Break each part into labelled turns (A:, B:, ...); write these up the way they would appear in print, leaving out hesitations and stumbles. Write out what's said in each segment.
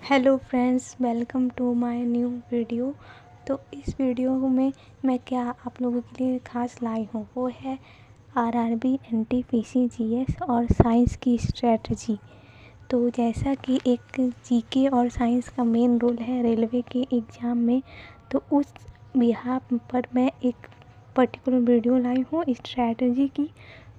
A: Hello friends, welcome to my new video. तो इस video में मैं क्या आप लोगों के लिए खास लाई हूँ वो है आरआरबी, एनटीपीसी, जीएस और साइंस की स्ट्रेटजी। तो जैसा कि एक जीके और साइंस का मेन रोल है रेलवे के एग्ज़ाम में, तो उस बिहाफ पर मैं एक पर्टिकुलर वीडियो लाई हूँ स्ट्रेटजी की,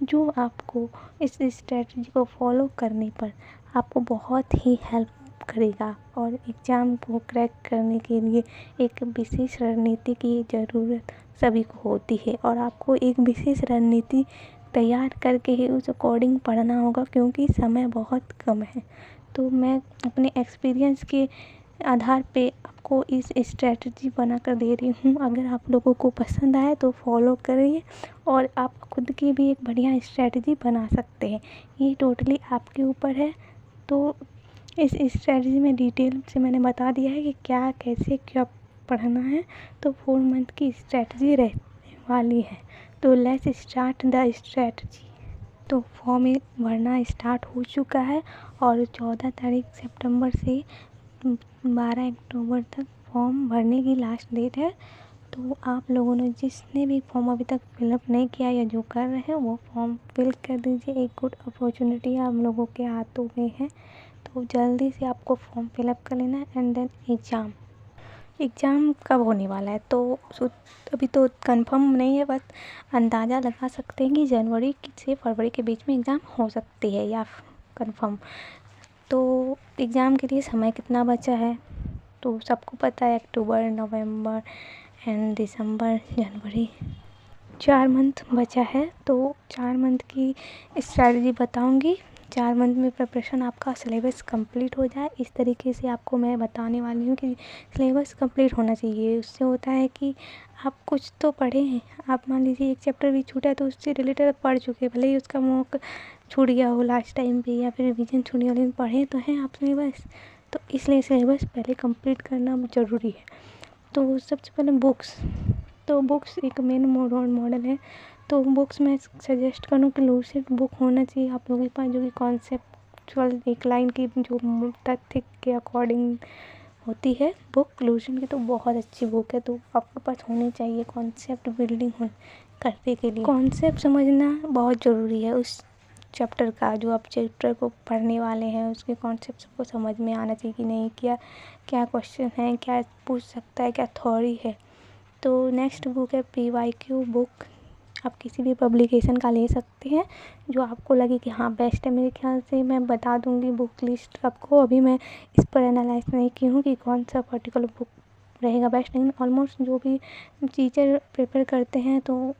A: जो आपको इस स्ट्रेटजी को फॉलो करने पर आपको बहुत ही हेल्प करेगा और एग्ज़ाम को क्रैक करने के लिए एक विशेष रणनीति की ज़रूरत सभी को होती है और आपको एक विशेष रणनीति तैयार करके ही उस अकॉर्डिंग पढ़ना होगा, क्योंकि समय बहुत कम है। तो मैं अपने एक्सपीरियंस के आधार पे आपको इस स्ट्रेटजी बना कर दे रही हूँ। अगर आप लोगों को पसंद आए तो फॉलो करिए और आप खुद की भी एक बढ़िया स्ट्रेटजी बना सकते हैं। ये टोटली आपके ऊपर है। तो इस स्ट्रेटजी में डिटेल से मैंने बता दिया है कि क्या कैसे क्या पढ़ना है। तो 4 मंथ की स्ट्रेटजी रहने वाली है। तो लेट्स स्टार्ट द स्ट्रेटजी। तो फॉर्म भरना स्टार्ट हो चुका है और 14 तारीख सितंबर से 12 अक्टूबर तक फॉर्म भरने की लास्ट डेट है। तो आप लोगों ने जिसने भी फॉर्म अभी तक फिलअप नहीं किया या जो कर रहे हैं वो फॉर्म फिल कर दीजिए। एक गुड अपॉर्चुनिटी आप लोगों के हाथों में है, तो जल्दी से आपको फॉर्म फिलअप कर लेना है। एंड देन एग्ज़ाम कब होने वाला है तो अभी तो कंफर्म नहीं है, बस अंदाज़ा लगा सकते हैं कि जनवरी से फरवरी के बीच में एग्ज़ाम हो सकती है या कंफर्म। तो एग्ज़ाम के लिए समय कितना बचा है तो सबको पता है, अक्टूबर, नवंबर एंड दिसंबर, जनवरी, 4 मंथ बचा है। तो 4 मंथ की स्ट्रैटेजी बताऊंगी। 4 मंथ में प्रिपरेशन आपका सिलेबस कंप्लीट हो जाए, इस तरीके से आपको मैं बताने वाली हूँ कि सिलेबस कंप्लीट होना चाहिए। उससे होता है कि आप कुछ तो पढ़े हैं। आप मान लीजिए एक चैप्टर भी छूटा है तो उससे रिलेटेड आप पढ़ चुके हैं, भले ही उसका मॉक छूट गया हो लास्ट टाइम पे या फिर रिवीजन छूट गया, लेकिन पढ़े तो हैं आप सिलेबस। तो इसलिए सिलेबस पहले कंप्लीट करना ज़रूरी है। तो सबसे पहले बुक्स एक मेन रोल मॉडल है। तो बुक्स में सजेस्ट करूँ कि लूसेंट बुक होना चाहिए आप लोगों के पास, जो कि कॉन्सेप्चुअल एक लाइन की जो तथ्य के अकॉर्डिंग होती है बुक। लूसेंट की तो बहुत अच्छी बुक है, तो आपके पास होनी चाहिए कॉन्सेप्ट बिल्डिंग करने के लिए। कॉन्सेप्ट समझना बहुत ज़रूरी है उस चैप्टर का, जो आप चैप्टर को पढ़ने वाले हैं उसके कॉन्सेप्ट सबको समझ में आना चाहिए कि नहीं, क्या क्या क्वेश्चन है, क्या पूछ सकता है, क्या थ्योरी है। तो नेक्स्ट बुक है पीवाईक्यू बुक। आप किसी भी पब्लिकेशन का ले सकते हैं जो आपको लगे कि हाँ बेस्ट है। मेरे ख्याल से मैं बता दूंगी बुक लिस्ट आपको, अभी मैं इस पर एनालाइज नहीं की हूँ कि कौन सा पर्टिकुलर बुक रहेगा बेस्ट, लेकिन ऑलमोस्ट जो भी टीचर प्रेफर करते हैं तो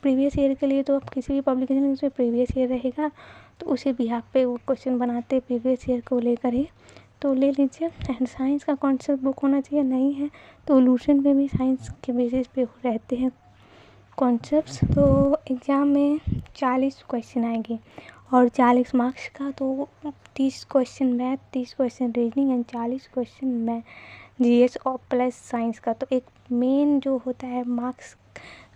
A: प्रीवियस ईयर के लिए तो आप किसी भी पब्लिकेशन में उसमें प्रीवियस ईयर रहेगा तो उसी बिहाफ पे वो क्वेश्चन बनाते प्रीवियस ईयर को लेकर ही, तो ले लीजिए। एंड साइंस का कॉन्सेप्ट बुक होना चाहिए, नहीं है तो लूसेंट में भी साइंस के बेसिस पे रहते हैं कॉन्सेप्ट्स। तो एग्ज़ाम में 40 क्वेश्चन आएंगे और 40 मार्क्स का। तो 30 question math, 30 question reasoning and 40 question GS और प्लस साइंस का। तो एक मेन जो होता है मार्क्स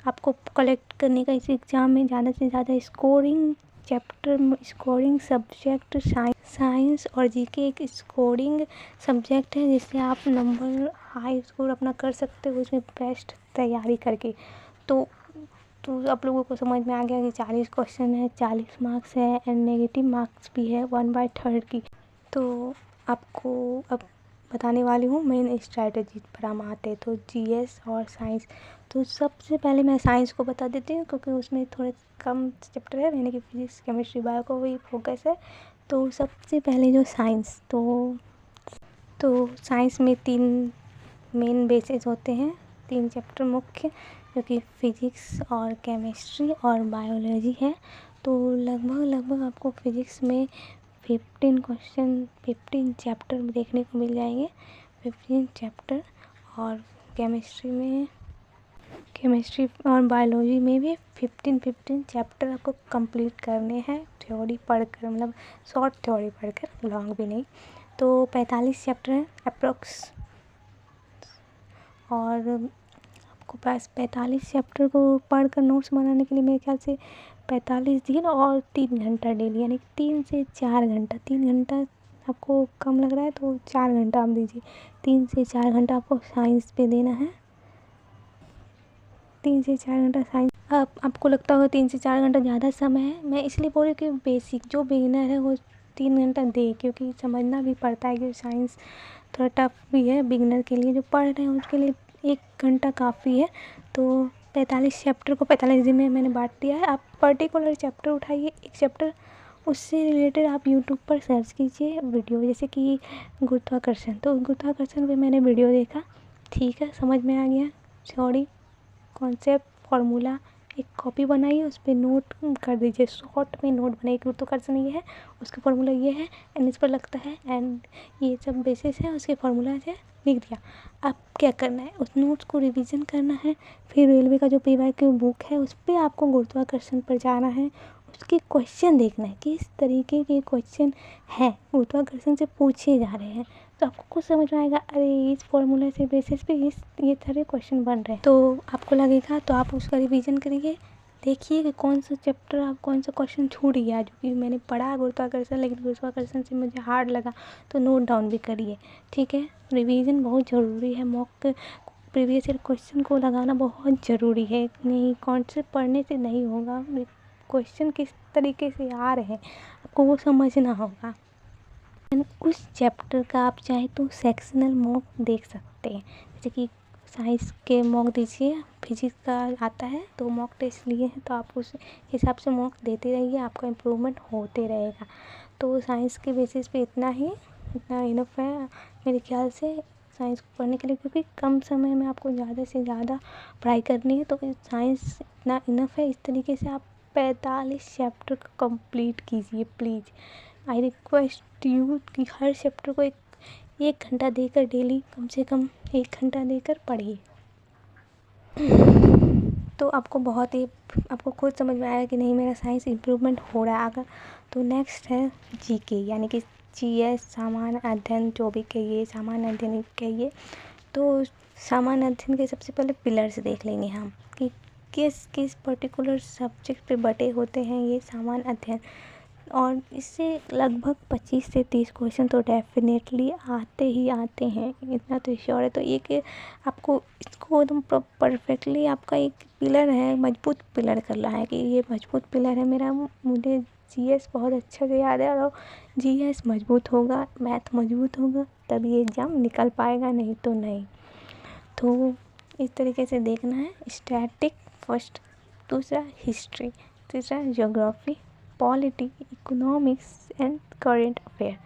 A: आपको कलेक्ट करने का इस एग्ज़ाम में ज़्यादा से ज़्यादा स्कोरिंग सब्जेक्ट साइंस और जीके एक स्कोरिंग सब्जेक्ट है, जिससे आप नंबर हाई स्कोर अपना कर सकते हो उसमें बेस्ट तैयारी करके। तो आप लोगों को समझ में आ गया कि 40 क्वेश्चन है, 40 मार्क्स है एंड नेगेटिव मार्क्स भी है 1/3 की। तो आपको अब बताने वाली हूँ मेन स्ट्रैटेजी पर हम आते हैं। तो जीएस और साइंस, तो सबसे पहले मैं साइंस को बता देती हूँ क्योंकि उसमें थोड़े कम चैप्टर है, यानी कि फिजिक्स, केमिस्ट्री, बायो को भी फोकस है। तो सबसे पहले जो साइंस, तो साइंस में 3 मेन बेसिस होते हैं, 3 चैप्टर मुख्य, जो कि फिजिक्स और केमिस्ट्री और बायोलॉजी है। तो लगभग आपको फिजिक्स में 15 चैप्टर देखने को मिल जाएंगे, 15 चैप्टर। और केमिस्ट्री और बायोलॉजी में भी 15 चैप्टर आपको कंप्लीट करने हैं, थ्योरी पढ़कर, मतलब शॉर्ट थ्योरी पढ़कर, लॉन्ग भी नहीं। तो 45 चैप्टर हैं अप्रोक्स, और आपको पास 45 चैप्टर को पढ़कर नोट्स बनाने के लिए मेरे ख्याल से 45 दिन और 3 घंटा डेली, यानी 3 से 4 घंटा, 3 घंटा आपको कम लग रहा है तो 4 घंटा आप दीजिए। 3 से 4 घंटा आपको साइंस पे देना है। 3 से 4 घंटा साइंस। आपको लगता होगा 3 से 4 घंटा ज़्यादा समय है, मैं इसलिए बोल रही हूँ कि बेसिक जो बिगिनर है वो 3 घंटा दे, क्योंकि समझना भी पड़ता है कि साइंस थोड़ा टफ भी है बिगिनर के लिए। जो पढ़ रहे हैं उसके लिए 1 घंटा काफ़ी है। तो 45 चैप्टर को 45 दिन में मैंने बांट दिया है। आप पर्टिकुलर चैप्टर उठाइए, एक चैप्टर, उससे रिलेटेड आप यूट्यूब पर सर्च कीजिए वीडियो, जैसे कि गुरुत्वाकर्षण। तो गुरुत्वाकर्षण पे मैंने वीडियो देखा, ठीक है, समझ में आ गया, थ्योरी, कॉन्सेप्ट, फार्मूला, एक कॉपी बनाइए, उस पर नोट कर दीजिए, शॉर्ट में नोट बनाइए। गुरुत्वाकर्षण ये है, उसका फार्मूला ये है, एंड इस पर लगता है, एंड ये सब बेसिस है, उसके फार्मूला से लिख दिया। अब क्या करना है, उस नोट्स को रिवीजन करना है। फिर रेलवे का जो PYQ बुक है उस पर आपको गुरुत्वाकर्षण पर जाना है, उसके क्वेश्चन देखना है किस तरीके के क्वेश्चन हैं, गुरुत्वाकर्षण से पूछे जा रहे हैं। तो आपको कुछ समझ में आएगा, अरे इस फॉर्मूला से बेसिस पे ये सारे क्वेश्चन बन रहे हैं, तो आपको लगेगा। तो आप उसका रिवीजन करिए, देखिए कि कौन सा चैप्टर आप कौन सा क्वेश्चन छूट गया, जो कि मैंने पढ़ा गुरुत्वाकर्षण लेकिन गुरुत्वाकर्षण से मुझे हार्ड लगा, तो नोट डाउन भी करिए, ठीक है। रिवीजन बहुत ज़रूरी है, मॉक प्रीवियस ईयर क्वेश्चन को लगाना बहुत ज़रूरी है। नहीं, कॉन्सेप्ट पढ़ने से नहीं होगा, क्वेश्चन किस तरीके से आ रहे हैं आपको वो समझना होगा। उस चैप्टर का आप चाहे तो सेक्शनल मॉक देख सकते हैं, जैसे कि साइंस के मॉक दीजिए, फिजिक्स का आता है तो मॉक टेस्ट लिए हैं तो आप उस हिसाब से मॉक देते रहिए, आपका इम्प्रूवमेंट होते रहेगा। तो साइंस के बेसिस पे इतना इनफ है मेरे ख्याल से साइंस को पढ़ने के लिए, क्योंकि कम समय में आपको ज़्यादा से ज़्यादा पढ़ाई करनी है, तो साइंस इतना इनफ है। इस तरीके से आप 45 चैप्टर को कंप्लीट कीजिए प्लीज़। आई रिक्वेस्ट यू कि हर चैप्टर को एक घंटा देकर डेली, कम से कम 1 घंटा देकर पढ़िए, तो आपको खुद समझ में आएगा कि नहीं मेरा साइंस इम्प्रूवमेंट हो रहा है। अगर तो नेक्स्ट है GK, यानी कि GS, सामान्य अध्ययन, जो भी कहिए, सामान्य अध्ययन कहिए। तो सामान्य अध्ययन के सबसे पहले पिलर्स देख लेंगे हम कि किस किस पर्टिकुलर सब्जेक्ट पे बटे होते हैं ये सामान्य अध्ययन, और इससे लगभग 25 से 30 क्वेश्चन तो डेफिनेटली आते ही आते हैं, इतना तो श्योर है। तो एक आपको इसको एकदम परफेक्टली आपका एक पिलर है, मजबूत पिलर करना है कि ये मजबूत पिलर है मेरा। मुझे GS बहुत अच्छे से याद है, और GS मजबूत होगा, मैथ मजबूत होगा, तब ये एग्ज़ाम निकल पाएगा, नहीं तो नहीं। तो इस तरीके से देखना है। स्टैटिक फर्स्ट, दूसरा हिस्ट्री, तीसरा geography, polity, economics and current affair.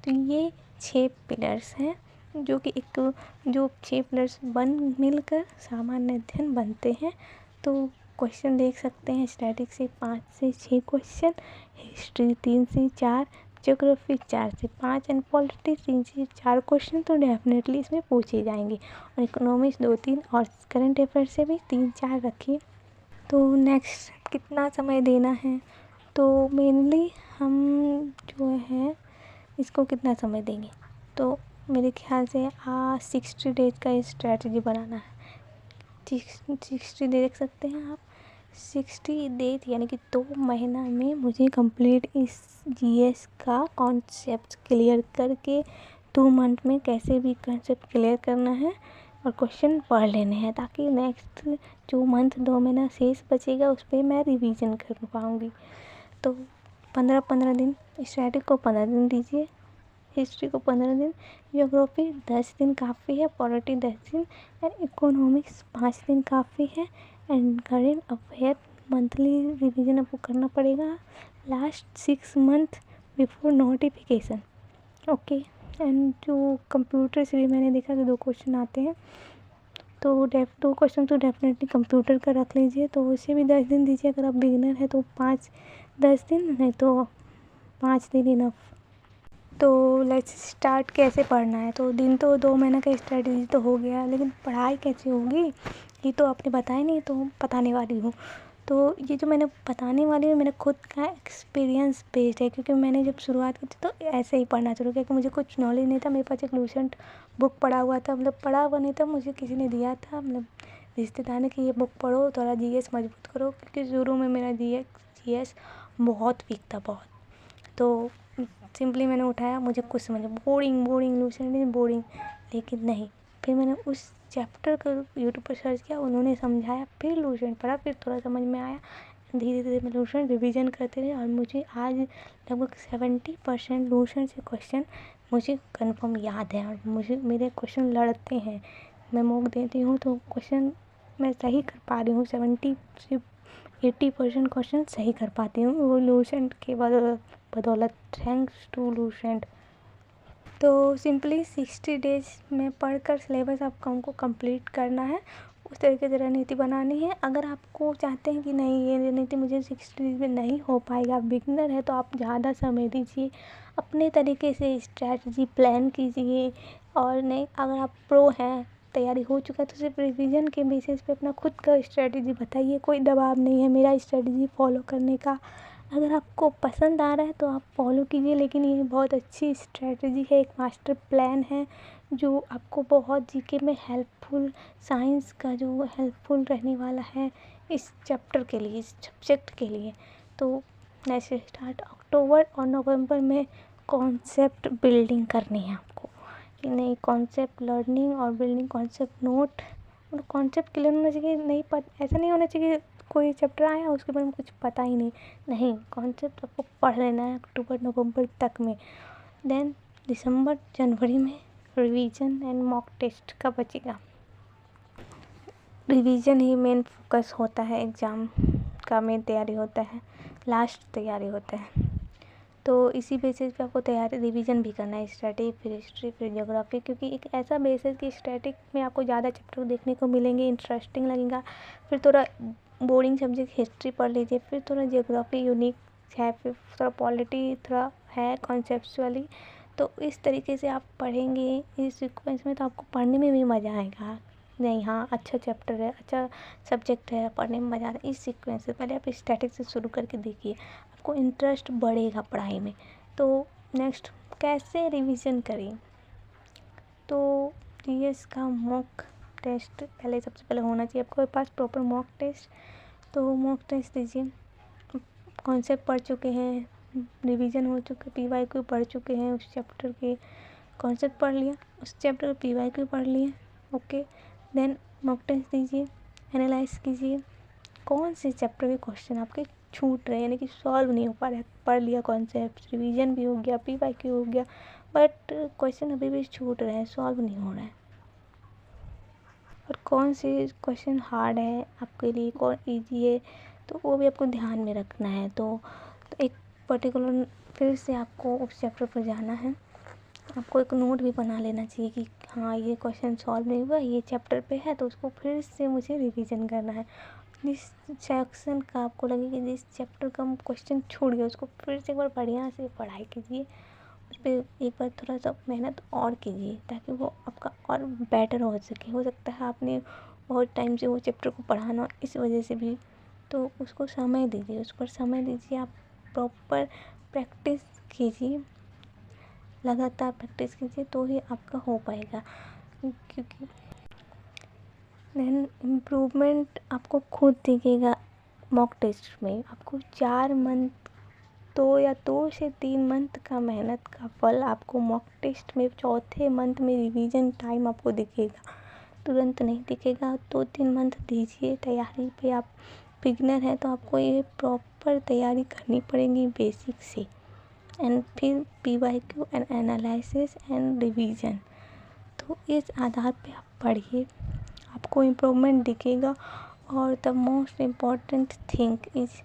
A: तो ये 6 पिलर्स हैं, जो 6 पिलर्स मिलकर सामान्य अध्ययन बनते हैं। तो क्वेश्चन देख सकते हैं स्टैटिक से 5 से 6 क्वेश्चन, हिस्ट्री 3 से 4, ज्योग्राफी 4 से 5 एंड पॉलिटी 3 से 4 क्वेश्चन तो डेफिनेटली इसमें पूछे जाएंगे, और इकोनॉमिक्स 2-3, और करंट अफेयर से भी 3-4 रखिए। तो नेक्स्ट कितना समय देना है, तो मेनली हम जो है इसको कितना समय देंगे, तो मेरे ख्याल से 60 डेज का स्ट्रैटेजी बनाना है। 60 देख सकते हैं आप, 60 डेज यानी कि 2 महीना में मुझे कंप्लीट इस GS का कॉन्सेप्ट क्लियर करके 2 मंथ में कैसे भी कॉन्सेप्ट क्लियर करना है और क्वेश्चन पढ़ लेने हैं, ताकि नेक्स्ट जो मंथ 2 महीना शेष बचेगा उस पर मैं रिवीजन कर पाऊँगी। तो 15-15 दिन, स्टैटिक को 15 दिन दीजिए, हिस्ट्री को 15 दिन, ज्योग्राफी 10 दिन काफ़ी है, पॉलिटी 10 दिन, एंड इकोनॉमिक्स 5 दिन काफ़ी है, and current affair monthly revision आपको करना पड़ेगा last 6 month before notification, okay. And जो कंप्यूटर से भी मैंने देखा कि 2 क्वेश्चन आते हैं, तो 2 क्वेश्चन तो डेफिनेटली कंप्यूटर का रख लीजिए, तो उसे भी 10 दिन दीजिए। अगर आप बिगिनर है तो 5-10 दिन, नहीं तो 5 दिन इनफ। तो लेट्स स्टार्ट, कैसे पढ़ना है। तो दिन तो 2 महीने का स्ट्रेटजी तो हो गया, लेकिन पढ़ाई कैसे होगी ये तो आपने बताया नहीं, तो बताने वाली हूँ। तो ये जो मैंने बताने वाली हूँ मेरा खुद का एक्सपीरियंस बेस्ड है, क्योंकि मैंने जब शुरुआत की थी तो ऐसे ही पढ़ना शुरू किया कि मुझे कुछ नॉलेज नहीं था। मेरे पास एक लूसेंट बुक पड़ा हुआ था, मतलब पढ़ा हुआ नहीं था, मुझे किसी ने दिया था, मतलब रिश्तेदार ने कि ये बुक पढ़ो, थोड़ा GS मजबूत करो, क्योंकि शुरू में मेरा GS बहुत वीक था, बहुत। तो सिंपली मैंने उठाया, मुझे कुछ समझ बोरिंग बोरिंग लूसेंट बोरिंग, लेकिन नहीं। फिर मैंने उस चैप्टर को यूट्यूब पर सर्च किया, उन्होंने समझाया, फिर लूसेंट पढ़ा, फिर थोड़ा समझ में आया। धीरे धीरे मैं लूसेंट रिवीजन करते रहे और मुझे आज लगभग 70% लूसेंट से क्वेश्चन मुझे कंफर्म याद है और मुझे मेरे क्वेश्चन लड़ते हैं। मैं मॉक देती हूँ तो क्वेश्चन मैं सही कर पा रही हूँ, 70 से 80% क्वेश्चन सही कर पाती हूँ, वो लूसेंट के बदौलत। Thanks to Lucent. तो सिंपली 60 डेज में पढ़कर सिलेबस आपको हमको कंप्लीट करना है। उस तरीके से रणनीति बनानी है। अगर आपको चाहते हैं कि नहीं ये रणनीति मुझे 60 डेज में नहीं हो पाएगा, आप बिगनर है, तो आप ज़्यादा समय दीजिए, अपने तरीके से स्ट्रैटेजी प्लान कीजिए। और नहीं, अगर आप प्रो हैं, तैयारी हो चुका है, तो सिर्फ रिवीजन के बेसिस पे अपना खुद का स्ट्रैटेजी बताइए। कोई दबाव नहीं है मेरा स्ट्रैटेजी फॉलो करने का। अगर आपको पसंद आ रहा है तो आप फॉलो कीजिए, लेकिन ये बहुत अच्छी स्ट्रैटेजी है, एक मास्टर प्लान है जो आपको बहुत जीके में हेल्पफुल, साइंस का जो हेल्पफुल रहने वाला है इस चैप्टर के लिए, इस सब्जेक्ट के लिए। तो नेक्स्ट स्टार्ट अक्टूबर और नवंबर में कॉन्सेप्ट बिल्डिंग करनी है आपको, कि नहीं कॉन्सेप्ट लर्निंग और बिल्डिंग कॉन्सेप्ट नोट। मतलब कॉन्सेप्ट क्लियर होना चाहिए, नहीं ऐसा नहीं होना चाहिए कोई चैप्टर आया उसके बारे में कुछ पता ही नहीं, कॉन्सेप्ट आपको पढ़ लेना है अक्टूबर नवंबर तक में। देन दिसंबर जनवरी में रिवीजन एंड मॉक टेस्ट का बचेगा। रिवीजन ही मेन फोकस होता है, एग्ज़ाम का मेन तैयारी होता है, लास्ट तैयारी होता है। तो इसी बेसिस पे आपको तैयारी रिवीजन भी करना है, स्टैटिक फिर हिस्ट्री फिर ज्योग्राफी, क्योंकि एक ऐसा बेस है कि स्टैटिक में आपको ज़्यादा चैप्टर देखने को मिलेंगे, इंटरेस्टिंग लगेगा। फिर थोड़ा बोरिंग सब्जेक्ट हिस्ट्री पढ़ लीजिए, फिर थोड़ा ज्योग्राफी यूनिक है, फिर थोड़ा पॉलिटी थोड़ा है कॉन्सेप्चुअली। तो इस तरीके से आप पढ़ेंगे इस सीक्वेंस में तो आपको पढ़ने में भी मज़ा आएगा। नहीं हाँ, अच्छा चैप्टर है, अच्छा सब्जेक्ट है, पढ़ने में मज़ा आता है। इस सीक्वेंस से पहले आप स्टैटिक से शुरू करके देखिए, आपको इंटरेस्ट बढ़ेगा पढ़ाई में। तो नेक्स्ट कैसे रिवीजन करें, तो जीएस का मॉक टेस्ट पहले सबसे पहले होना चाहिए आपके पास प्रॉपर मॉक टेस्ट। तो मॉक टेस्ट दीजिए, कॉन्सेप्ट पढ़ चुके हैं, रिवीजन हो चुका, पीवाईक्यू पढ़ चुके हैं, उस चैप्टर के कॉन्सेप्ट पढ़ लिया, उस चैप्टर का पीवाईक्यू पढ़ लिए, ओके। देन मॉक टेस्ट दीजिए, एनालाइज कीजिए कौन से चैप्टर के क्वेश्चन आपके छूट रहे हैं, यानी कि सॉल्व नहीं हो पा रहा है। पढ़ लिया कॉन्सेप्ट, रिवीजन भी हो गया, पीवाईक्यू हो गया, बट क्वेश्चन अभी भी छूट रहे हैं, सॉल्व नहीं हो रहा है। और कौन से क्वेश्चन हार्ड है आपके लिए, कौन ईजी है, तो वो भी आपको ध्यान में रखना है। तो एक पर्टिकुलर फिर से आपको उस चैप्टर पर जाना है, आपको एक नोट भी बना लेना चाहिए कि हाँ ये क्वेश्चन सॉल्व नहीं हुआ, ये चैप्टर पे है, तो उसको फिर से मुझे रिवीजन करना है। जिस सेक्शन का आपको लगे कि जिस चैप्टर का क्वेश्चन छूट गया, उसको फिर से एक बार बढ़िया से पढ़ाई कीजिए, उस पर एक बार थोड़ा सा मेहनत और कीजिए, ताकि वो आपका और बेटर हो सके। हो सकता है आपने बहुत टाइम से वो चैप्टर को पढ़ाना इस वजह से भी, तो उसको समय दीजिए, उस पर समय दीजिए, आप प्रॉपर प्रैक्टिस कीजिए, लगातार प्रैक्टिस कीजिए, तो ही आपका हो पाएगा। क्योंकि देन इम्प्रूवमेंट आपको खुद दिखेगा। मॉक टेस्ट में आपको 4 मंथ, 2 से 3 मंथ का मेहनत का फल आपको मॉक टेस्ट में चौथे मंथ में रिवीजन टाइम आपको दिखेगा, तुरंत नहीं दिखेगा। 2-3 मंथ दीजिए तैयारी पे। आप बिगनर हैं तो आपको ये प्रॉपर तैयारी करनी पड़ेगी बेसिक से, एंड फिर PYQ and analysis and revision. तो इस आधार पे आप पढ़िए, आपको इम्प्रूवमेंट दिखेगा। और the most important thing is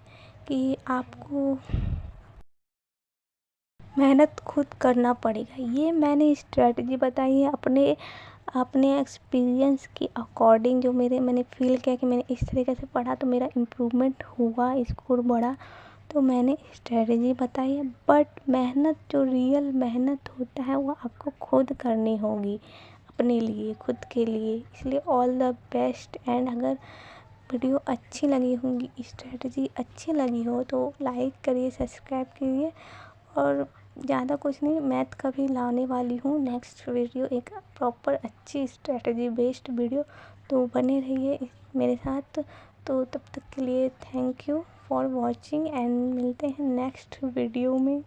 A: कि आपको मेहनत खुद करना पड़ेगा। ये मैंने स्ट्रेटजी बताई है अपने एक्सपीरियंस के अकॉर्डिंग, जो मैंने फील किया कि मैंने इस तरीके से पढ़ा तो मेरा इम्प्रूवमेंट हुआ, स्कोर बढ़ा, तो मैंने स्ट्रेटजी बताई है। बट मेहनत, जो रियल मेहनत होता है, वो आपको खुद करनी होगी, अपने लिए, खुद के लिए। इसलिए ऑल द बेस्ट। एंड अगर वीडियो अच्छी लगी होगी, स्ट्रेटजी अच्छी लगी हो, तो लाइक करिए, सब्सक्राइब कीजिए। और ज़्यादा कुछ नहीं, मैथ का भी लाने वाली हूँ नेक्स्ट वीडियो, एक प्रॉपर अच्छी स्ट्रेटजी बेस्ड वीडियो। तो बने रहिए मेरे साथ। तो तब तक के लिए thank you for watching, and मिलते हैं नेक्स्ट वीडियो में।